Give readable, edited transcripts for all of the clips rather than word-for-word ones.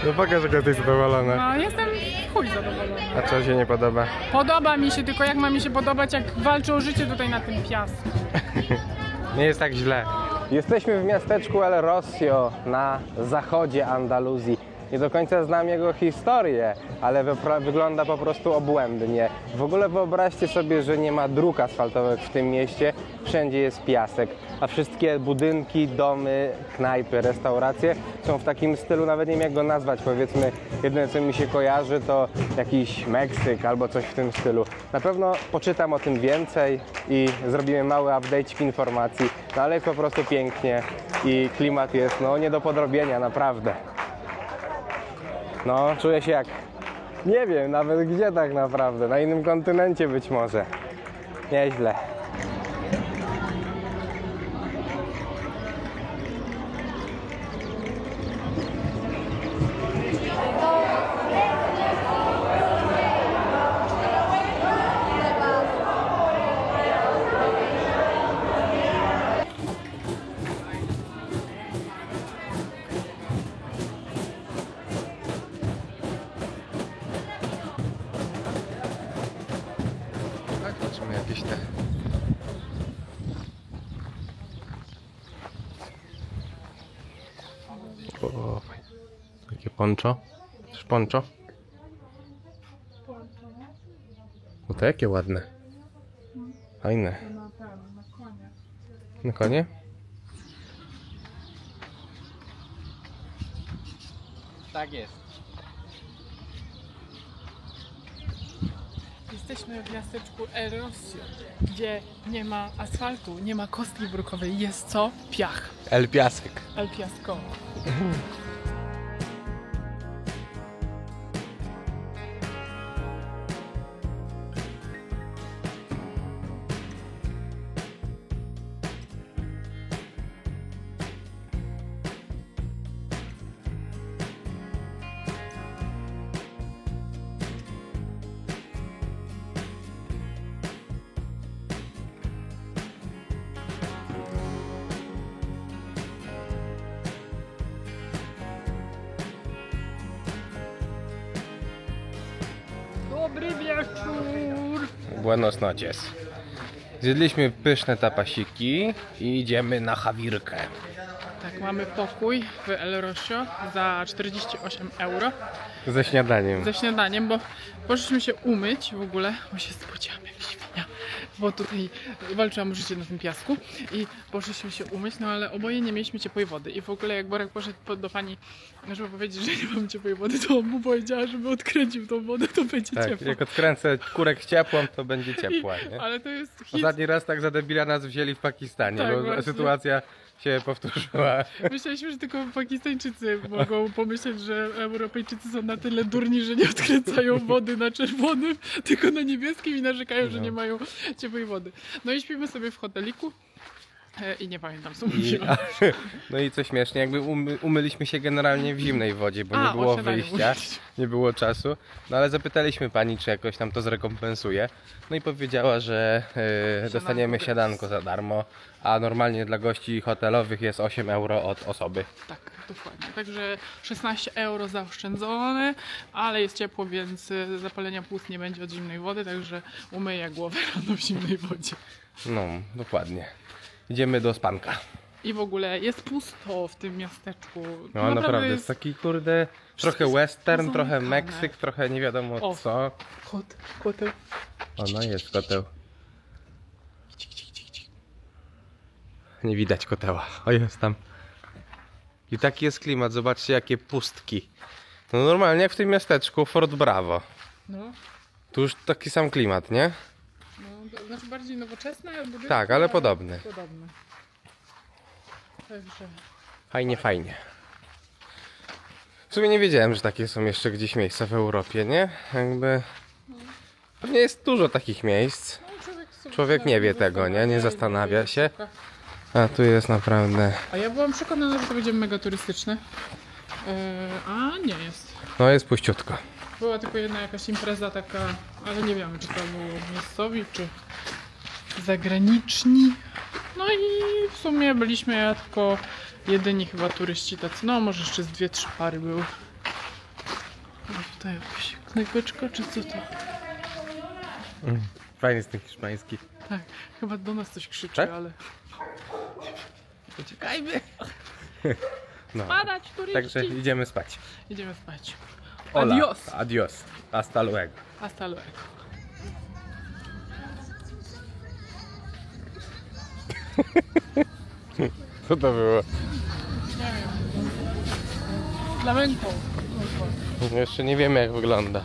No pokaż, jak jesteś zadowolona. No jestem chuj zadowolona. A co się nie podoba? Podoba mi się, tylko jak ma mi się podobać, jak walczę o życie tutaj na tym piasku. Nie jest tak źle. Jesteśmy w miasteczku El Rosio na zachodzie Andaluzji. Nie do końca znam jego historię, ale wygląda po prostu obłędnie. W ogóle wyobraźcie sobie, że nie ma dróg asfaltowych w tym mieście. Wszędzie jest piasek, a wszystkie budynki, domy, knajpy, restauracje są w takim stylu, nawet nie wiem jak go nazwać. Powiedzmy, jedyne co mi się kojarzy to jakiś Meksyk albo coś w tym stylu. Na pewno poczytam o tym więcej i zrobimy mały update informacji, no ale jest po prostu pięknie i klimat jest no nie do podrobienia, naprawdę. No, czuję się jak, nie wiem nawet gdzie tak naprawdę, na innym kontynencie być może. Nieźle. Zobaczymy jakieś te... O, takie poncho. Też poncho. No to jakie ładne. Fajne. Na konie? Tak jest. Jesteśmy w miasteczku El Rosio, gdzie nie ma asfaltu, nie ma kostki brukowej, jest co? Piach. El Piasek. El Piasco. Dobry wieczór! Buenos noches. Zjedliśmy pyszne tapasiki i idziemy na Hawirkę. Tak, mamy pokój w El Rosio za 48 euro Ze śniadaniem. ze śniadaniem, bo poszliśmy się umyć w ogóle, bo się spodziewam jak świnia, bo tutaj walczyłam o życie na tym piasku i poszliśmy się umyć, no ale oboje nie mieliśmy ciepłej wody i w ogóle jak Borek poszedł do pani, żeby powiedzieć, że nie mam ciepłej wody, to on mu powiedziała, żeby odkręcił tą wodę, to będzie Tak, ciepło. jak odkręcę kurek ciepłą, to będzie ciepła, nie? Ale to jest hit. Ostatni raz tak za debila nas wzięli w Pakistanie, Tak, bo właśnie. sytuacja się powtórzyła. Myśleliśmy, że tylko Pakistańczycy mogą pomyśleć, że Europejczycy są na tyle durni, że nie odkręcają wody na czerwonym, tylko na niebieskim i narzekają, że nie mają ciepłej wody. No i śpimy sobie w hoteliku i nie pamiętam co mówiłam. No i co śmiesznie, jakby umyliśmy się generalnie w zimnej wodzie, bo nie A, było o śniadaniu wyjścia, mówić. nie było czasu. No ale zapytaliśmy pani, czy jakoś tam to zrekompensuje. No i powiedziała, że dostaniemy śniadanko za darmo, a normalnie dla gości hotelowych jest 8 euro od osoby. Tak, dokładnie. Także 16 euro zaoszczędzone, ale jest ciepło, więc zapalenia płuc nie będzie od zimnej wody, także umyję głowę rano w zimnej wodzie. No, dokładnie. Idziemy do spanka. I w ogóle jest pusto w tym miasteczku. No naprawdę, jest taki kurde, trochę jest western, trochę pozamykane. Meksyk, trochę nie wiadomo O. co. Koteł. Ono jest koteł. Nie widać koteła. O, jest tam. I taki jest klimat, zobaczcie jakie pustki. No normalnie jak w tym miasteczku Fort Bravo. No, Tu już taki sam klimat, nie? no, to znaczy bardziej nowoczesne budynki, Tak, ale podobny. Podobne. Także Fajnie, fajnie. W sumie nie wiedziałem, że takie są jeszcze gdzieś miejsca w Europie, nie? Jakby... Pewnie jest dużo takich miejsc. no, Człowiek nie wie tego, nie? Nie zastanawia się. A tu jest naprawdę... A ja byłam przekonana, że to będzie mega turystyczne. A nie jest. No jest puściutko. Była tylko jedna jakaś impreza taka, ale nie wiemy, czy to były miejscowi, czy zagraniczni. No i w sumie byliśmy jako jedyni chyba turyści tacy, no może jeszcze z 2-3 pary były. A tutaj jakaś knajpeczka, czy co to? Fajny jest ten hiszpański. Tak, chyba do nas coś krzyczy, Tak? ale... Uciekajmy! No. Spadać, turyści! Także idziemy spać. Idziemy spać. Hola. Adios! Adios. Hasta luego. Hasta luego. Co to było? Nie wiem. Flamenko. Jeszcze nie wiemy jak wygląda.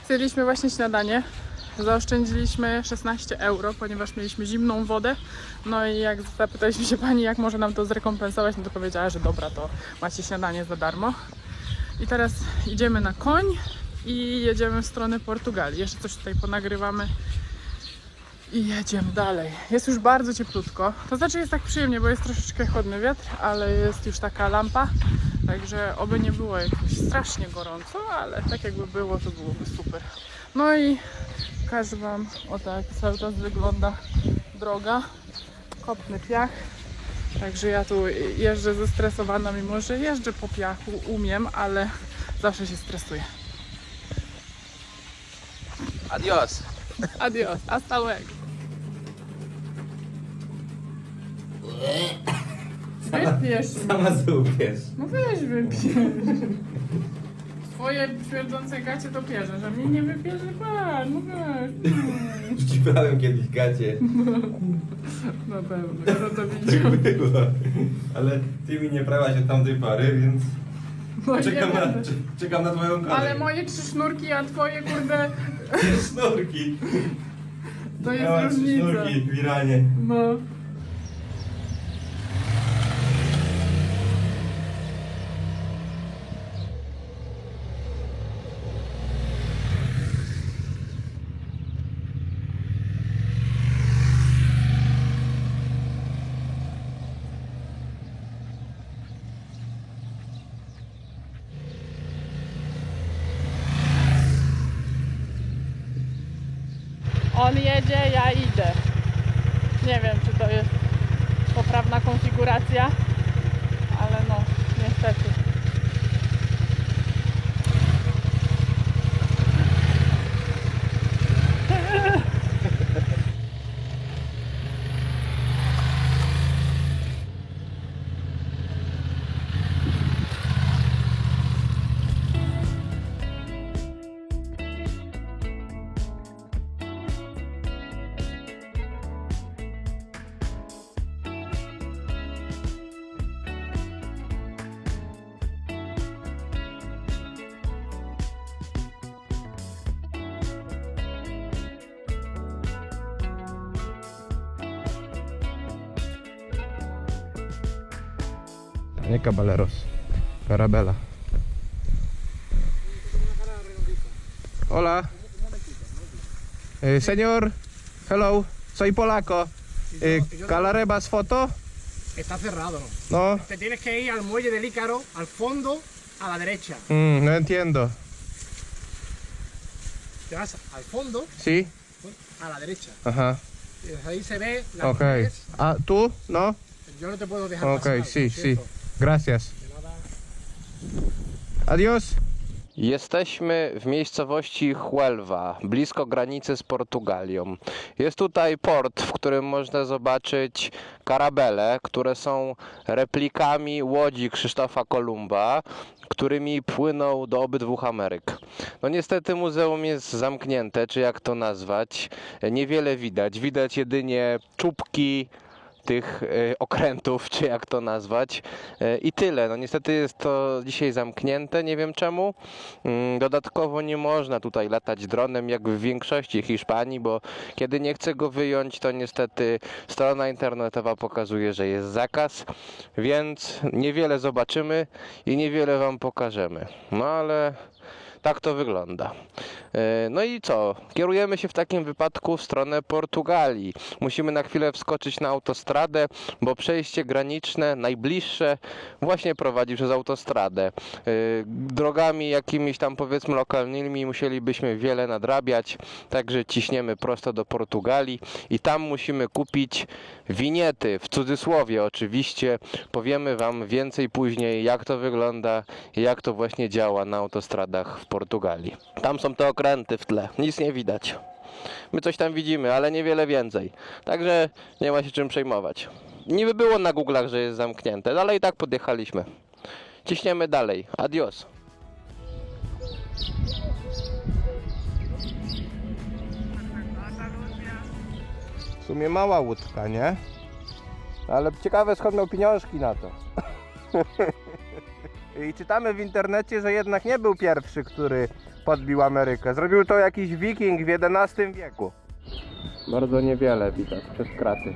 Zjedliśmy właśnie śniadanie. Zaoszczędziliśmy 16 euro, ponieważ mieliśmy zimną wodę. No i jak zapytaliśmy się pani, jak może nam to zrekompensować, no to powiedziała, że dobra, to macie śniadanie za darmo. I teraz idziemy na koń i jedziemy w stronę Portugalii. Jeszcze coś tutaj ponagrywamy i jedziemy dalej. Jest już bardzo cieplutko. To znaczy jest tak przyjemnie, bo jest troszeczkę chłodny wiatr, ale jest już taka lampa. Także oby nie było jakoś strasznie gorąco, ale tak jakby było, to byłoby super. No i pokażę wam, o tak cały czas wygląda droga. Kopny piach. Także ja tu jeżdżę zestresowana, mimo że jeżdżę po piachu, umiem, ale zawsze się stresuję. Adios. Adios, hasta luego. Wypijesz. Sama złupiesz. No weź wypij. Twoje śmierdzące gacie to pierze, że mnie nie wypierze, patrz, no weź. Ci brałem kiedyś gacie. Na pewno, kto to widział. Było. Ale ty mi nie prałaś od tamtej pary, więc No i nie czekam będę. czekam na twoją kolej. Ale moje 3 sznurki, a twoje kurde, Sznurki. to jest Miała 3 różnica. sznurki w Iranie. No. On jedzie, ja idę. Nie wiem, czy to jest poprawna konfiguracja, ale no, niestety. Nie caballeros. Carabela. Hola. Señor, hello. Soy polaco. ¿Calarebas foto? Está cerrado. No. Te tienes que ir al muelle del Ícaro, al fondo, a la derecha. No entiendo. Te vas al fondo, ¿Sí? a la derecha. Ajá. Y desde ahí se ve la Ok. Ah, ¿tú? ¿No? Yo no te puedo dejar Ok, pasar, sí, lo sí. siento. Gracias. De nada. Adios. Jesteśmy w miejscowości Huelva, blisko granicy z Portugalią. Jest tutaj port, w którym można zobaczyć karabele, które są replikami łodzi Krzysztofa Kolumba, którymi płynął do obydwu Ameryk. No niestety muzeum jest zamknięte, czy jak to nazwać. Niewiele widać. Widać jedynie czubki tych okrętów, czy jak to nazwać. I tyle. No niestety jest to dzisiaj zamknięte, nie wiem czemu. Dodatkowo nie można tutaj latać dronem, jak w większości Hiszpanii, bo kiedy nie chce go wyjąć, to niestety strona internetowa pokazuje, że jest zakaz, więc niewiele zobaczymy i niewiele wam pokażemy. No ale tak to wygląda. No i co? Kierujemy się w takim wypadku w stronę Portugalii. Musimy na chwilę wskoczyć na autostradę, bo przejście graniczne najbliższe właśnie prowadzi przez autostradę. Drogami jakimiś tam powiedzmy lokalnymi musielibyśmy wiele nadrabiać, także ciśniemy prosto do Portugalii i tam musimy kupić winiety, w cudzysłowie oczywiście. Powiemy Wam więcej później, jak to wygląda i jak to właśnie działa na autostradach w Portugalii. Tam są te okręty w tle, nic nie widać. My coś tam widzimy, ale niewiele więcej. Także nie ma się czym przejmować. Niby było na Google'ach, że jest zamknięte, ale i tak podjechaliśmy. Ciśniemy dalej. Adios. W sumie mała łódka, nie? Ale ciekawe skąd miał pieniążki na to. I czytamy w internecie, że jednak nie był pierwszy, który podbił Amerykę. Zrobił to jakiś wiking w XI wieku. Bardzo niewiele widać przez kraty.